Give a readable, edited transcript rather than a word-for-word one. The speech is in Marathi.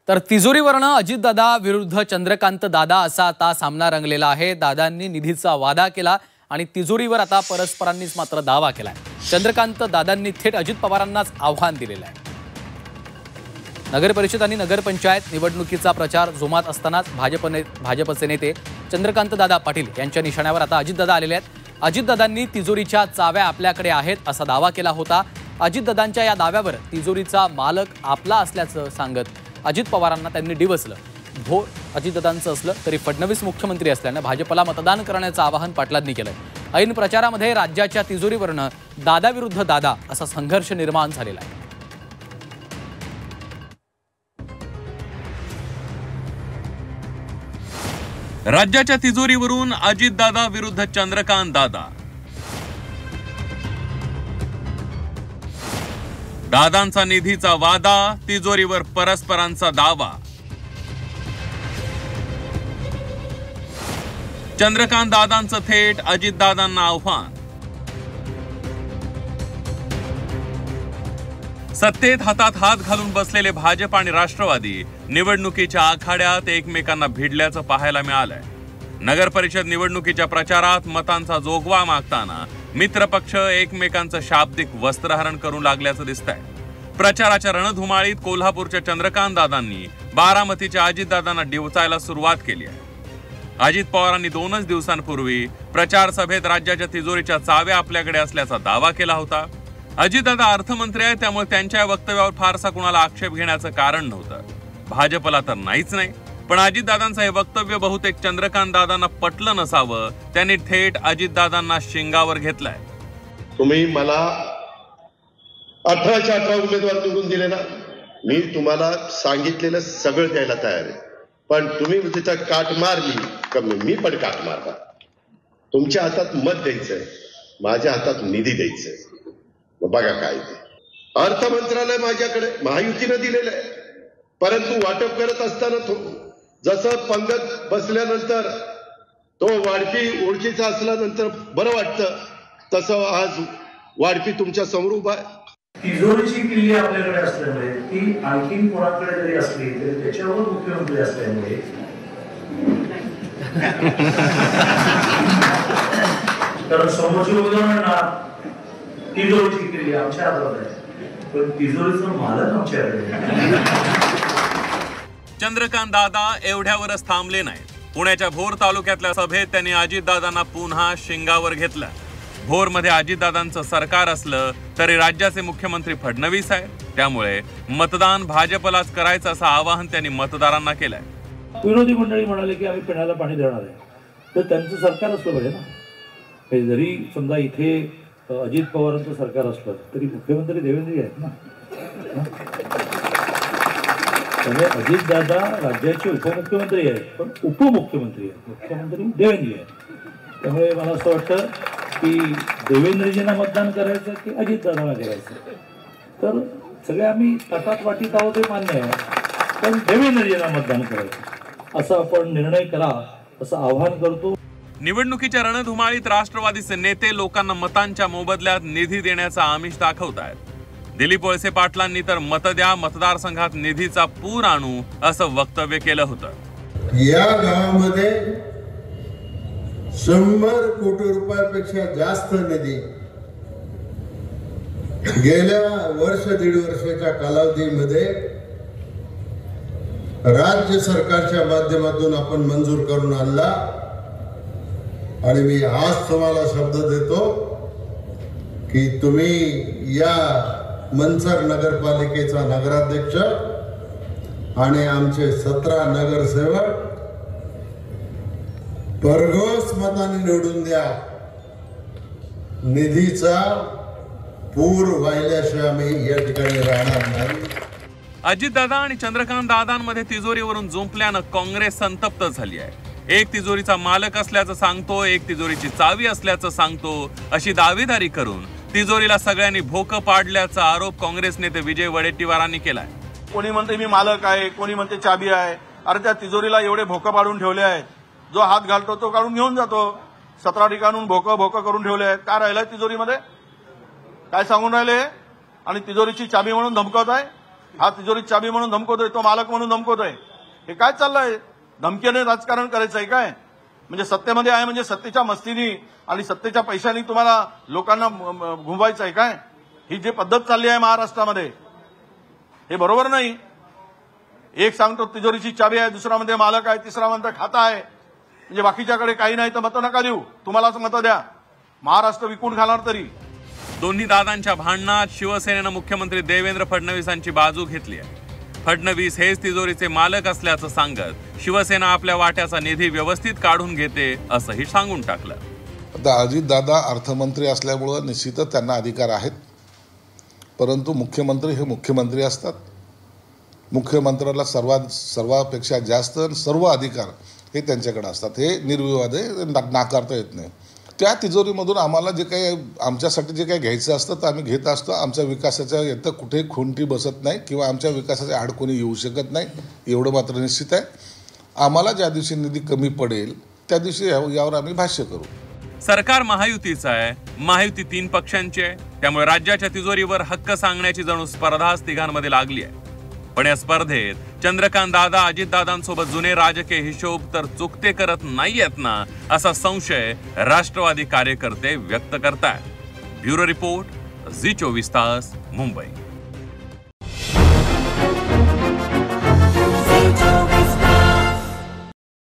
तर तिजोरीवरनं अजितदादा विरुद्ध चंद्रकांत दादा असा आता सामना रंगलेला आहे। दादांनी निधीचा वादा केला आणि तिजोरीवर आता परस्परांनीच मात्र दावा केलाय। चंद्रकांत दादांनी थेट अजित पवारांनाच आव्हान दिलेलं आहे। नगर परिषद आणि नगरपंचायत निवडणुकीचा प्रचार जोमात असतानाच भाजपचे नेते चंद्रकांत दादा पाटील यांच्या निशाण्यावर आता अजितदादा आलेले आहेत। अजितदादांनी तिजोरीच्या चाव्या आपल्याकडे आहेत असा दावा केला होता। अजितदादांच्या या दाव्यावर तिजोरीचा मालक आपला असल्याचं सांगत अजित पवारांना त्यांनी डिवचलं। भोर अजितदादांचं असलं तरी फडणवीस मुख्यमंत्री असल्याने भाजपला मतदान करण्याचं आवाहन पाटलांनी केलं। ऐन प्रचारामध्ये राज्याच्या तिजोरीवरनं दादा विरुद्ध दादा असा संघर्ष निर्माण झालेला आहे। राज्याच्या तिजोरीवरून अजितदादा विरुद्ध चंद्रकांत दादा। दादांचा निधीचा वादा, तिजोरीवर परस्परांचा दावा। चंद्रकांत दादांचं थेट अजितदादांना आव्हान। सत्तेत हातात हात घालून बसलेले भाजप आणि राष्ट्रवादी निवडणुकीच्या आखाड्यात एकमेकांना भिडल्याचं पाहायला मिळालंय। नगर परिषद निवडणुकीच्या प्रचारात मतांचा जोगवा मागताना मित्रपक्ष एकमेकांचं शाब्दिक वस्त्रहरण करू लागल्याचं दिसतंय। प्रचाराच्या रणधुमाळीत कोल्हापूरच्या चंद्रकांत दादांनी बारामतीच्या अजितदादांना डिवचायला सुरुवात केली आहे। अजित पवारांनी 2च दिवसांपूर्वी प्रचार सभेत राज्याच्या तिजोरीच्या चाव्या आपल्याकडे असल्याचा दावा केला होता। अजितदादा अर्थमंत्री आहेत, त्यामुळे त्यांच्या वक्तव्यावर फारसा कुणाला आक्षेप घेण्याचं कारण नव्हतं। भाजपला तर नाहीच नाही, पण अजितदादांचं हे वक्तव्य बहुतेक चंद्रकांत दादांना पटलं नसावं, त्यांनी थेट अजितदादांना शिंगावर घेतलाय। तुम्ही मला 18च्या 18 उमेदवार निवडून दिले ना, मी तुम्हाला सांगितलेलं सगळं द्यायला तयार आहे, पण तुम्ही तिथं काट मारली का मी पण काट मारणार। तुमच्या हातात मत द्यायचंय, माझ्या हातात निधी द्यायचंय। मग बघा काय ते अर्थ मंत्रालय माझ्याकडे महायुतीनं दिलेलं आहे, परंतु वाटप करत असताना जसं पंगत बसल्यानंतर तो वाढपी ओळखीचा असल्यानंतर बरं वाटतं, तसं आज वाढपी तुमच्या समोर उभा आहे। तिजोरीची किल्ली आपल्याकडे असल्यामुळे ती आणखी कोणाकडे जरी असली तरी त्याच्यावर मुख्यमंत्री असल्यामुळे कारण समोरची उदाहरण तिजोरीची किल्ली आमच्या हातात आहे, पण तिजोरीचा मालक आमच्याकडे आहे। चंद्रकांत दादा एवढ्यावरच थांबले नाही। पुण्याच्या भोर तालुक्यातल्या सभेत त्यांनी अजितदादांना पुन्हा शिंगावर घेतलं। भोरमध्ये अजितदादांचं सरकार असलं तरी राज्याचे मुख्यमंत्री फडणवीस आहे, त्यामुळे मतदान भाजपलाच करायचं असं आवाहन त्यांनी मतदारांना केलंय। विरोधी मंडळी म्हणाले की आम्ही पिण्याला पाणी देणार आहे, तर त्यांचं सरकार असलं पाहिजे ना। जरी समजा इथे अजित पवारांचं सरकार असलं तरी मुख्यमंत्री देवेंद्र आहेत ना। त्यामुळे अजितदादा राज्याचे उपमुख्यमंत्री आहेत, पण उपमुख्यमंत्री आहेत, मुख्यमंत्री देवेंद्र आहेत। त्यामुळे मला असं वाटतं की देवेंद्रजींना मतदान करायचं की अजितदादांना करायचं, तर सगळे आम्ही ताटात वाटीत आहोत हे मान्य आहे, पण देवेंद्रजींना मतदान करायचं असं आपण निर्णय करा असं आवाहन करतो। निवडणुकीच्या रणधुमाळीत राष्ट्रवादीचे नेते लोकांना मतांच्या मोबदल्यात निधी देण्याचा आमिष दाखवत आहेत। दिलीप वळसे पाटलांनी तर मत द्या, मतदारसंघात निधीचा पूर आणू असं वक्तव्य केलं होतं। या गावामध्ये 100 कोटी रुपयापेक्षा जास्त निधी गेल्या वर्ष दीड वर्षाच्या कालावधीमध्ये राज्य सरकारच्या माध्यमातून आपण मंजूर करून आणला। आणि मी आज तुम्हाला शब्द देतो की तुम्ही या मंचर नगरपालिकेचा नगराध्यक्ष आणि आमचे 17 नगरसेवक भरघोस मताने निवडून द्या। निधीचा पूर वाहिल्याशिवाय आम्ही या ठिकाणी राहणार नाही। अजितदादा आणि चंद्रकांत दादांमध्ये तिजोरीवरून जुंपल्यानं काँग्रेस संतप्त झाली आहे। एक तिजोरीचा मालक असल्याचं सांगतो, एक तिजोरीची चावी असल्याचं सांगतो, अशी दावेदारी करून तिजोरीला सगळ्यांनी भोकं पाडल्याचा आरोप काँग्रेस नेते विजय वडेट्टीवारांनी केलाय। कोणी म्हणते मी मालक आहे, कोणी म्हणते चाबी आहे। अरे त्या तिजोरीला एवढे भोकं पाडून ठेवले आहेत, जो हात घालतो तो काढून घेऊन जातो। 17 ठिकाणून भोकं करून ठेवले आहेत। काय राहिलंय तिजोरीमध्ये? काय सांगून राहिले? आणि तिजोरीची चाबी म्हणून धमकावत आहे। हा तिजोरी चाबी म्हणून धमकवतोय, तो मालक म्हणून धमकवतोय. हे काय चाललंय? धमकीने राजकारण करायचंय काय? म्हणजे सत्तेमध्ये आहे म्हणजे सत्तेच्या मस्तीनी आणि सत्तेच्या पैशानी तुम्हाला लोकांना घुमवायचंय काय? ही जी पद्धत चालली आहे महाराष्ट्रामध्ये हे बरोबर नाही. एक सांगतो तिजोरीची चाबी आहे, दुसरा मध्ये मालक आहे, तिसरा म्हणतो खाता आहे. म्हणजे बाकीच्याकडे काही नाही तर मतं नका देऊ, तुम्हालाच मतं द्या. महाराष्ट्र विकून घालणार तरी. दोन्ही दादांच्या भांडणात शिवसेनेनं मुख्यमंत्री देवेंद्र फडणवीसांची बाजू घेतली आहे. फडणवीस हेच तिजोरीचे मालक असल्याचं सांगत शिवसेना आपल्या वाट्याचा निधी व्यवस्थित काढून घेते असंही सांगून टाकलं. आता अजितदादा अर्थमंत्री असल्यामुळं निश्चितच त्यांना अधिकार आहेत, परंतु मुख्यमंत्री हे मुख्यमंत्री असतात. मुख्यमंत्र्याला सर्वापेक्षा जास्त सर्व अधिकार हे त्यांच्याकडे असतात. हे निर्विवाद आहे, नाकारता येत नाही. त्या तिजोरीमधून आम्हाला जे काही आमच्यासाठी जे काही घ्यायचं असतं तर आम्ही घेत असतो. आमच्या विकासाच्या येतं कुठे खुंटी बसत नाही किंवा आमच्या विकासाच्या आड कोणी येऊ शकत नाही, एवढं मात्र निश्चित आहे. आम्हाला ज्या दिवशी निधी कमी पडेल त्या दिवशी यावर आम्ही भाष्य करू. सरकार महायुतीचं आहे, महायुती 3 पक्षांची आहे, त्यामुळे राज्याच्या तिजोरीवर हक्क सांगण्याची जणू स्पर्धाच तिघांमध्ये लागली आहे. पण या स्पर्धेत चंद्रकांत दादा अजितदादांसोबत जुने राजकीय हिशोब तर चुकते करत नाहीयेत ना, असा संशय राष्ट्रवादी कार्यकर्ते व्यक्त करतायत. ब्युरो रिपोर्ट, झी 24 तास, मुंबई.